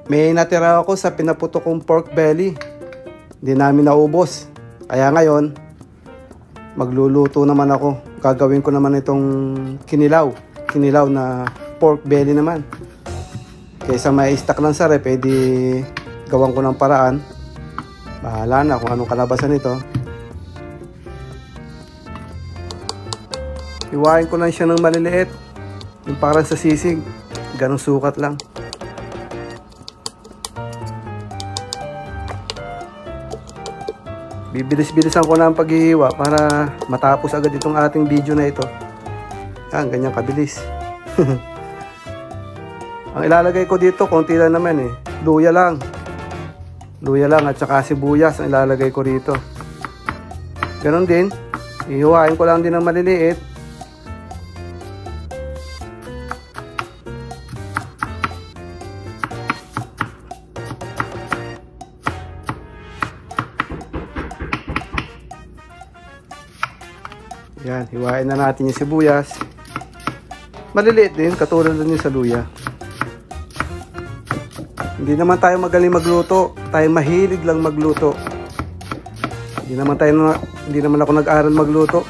May natira ako sa pinaputo kong pork belly. Hindi namin naubos. Kaya ngayon, magluluto naman ako. Gagawin ko naman itong kinilaw. Kinilaw na pork belly naman. Kaysa may stock lang sa rep, edi gawan ko ng paraan. Bahala na kung anong kalabasan ito. Iwain ko lang siya ng maliliit. Yung parang sa sisig. Ganong sukat lang. Bibilis-bilisan ko na ang paghihiwa para matapos agad itong ating video na ito. Yan, ganyan kabilis. Ang ilalagay ko dito, konti lang naman eh. Luya lang. Luya lang at saka sibuyas ang ilalagay ko rito. Ganon din. Ihiwain ko lang din ng maliliit. Yan, hiwain na natin yung sibuyas. Maliliit din, katulad din sa luya. Hindi naman tayo magaling magluto. Tayo mahilig lang magluto. Hindi naman ako nag-aral magluto.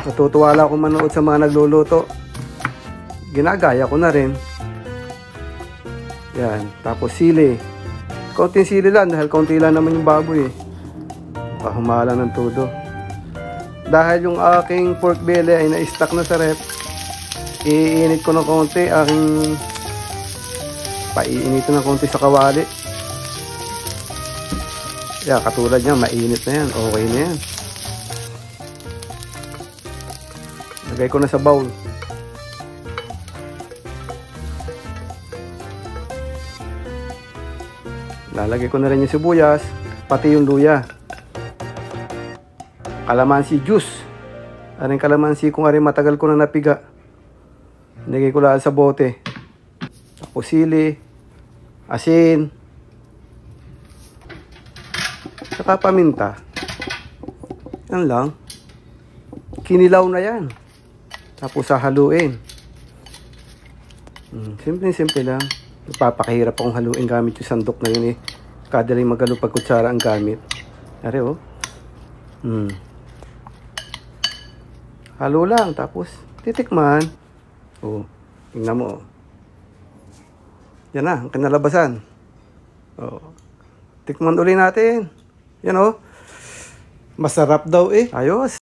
Natutuwa lang ako manood sa mga nagluluto. Ginagaya ko na rin. Yan, tapos sili. Kaunting sili lang dahil kaunti lang naman yung baboy eh. Pahumahala ng todo. Dahil yung aking pork belly ay na-stock na sa rep, iinit ko ng konti, paiinit ng konti sa kawali. Yan, katulad niya, mainit na yan, okay na yan. Lagay ko na sa bowl. Lalagay ko na rin yung sibuyas, pati yung luya. Kalamansi juice. Aring kalamansi kung aring matagal ko na napiga. Nilagay ko lang sa bote. Tapos sili, asin, saka paminta. Yan lang. Kinilaw na yan. Tapos hahaluin. Simple lang. Napapakahirap akong haluin gamit yung sandok na yun eh. Kadaling magalo pag kutsara ang gamit. Ari oh. Halo lang, tapos titikman. Oh, tingnan mo. Yan na, ang kinalabasan. Oh, tikman ulit natin. Yan oh. Masarap daw eh. Ayos.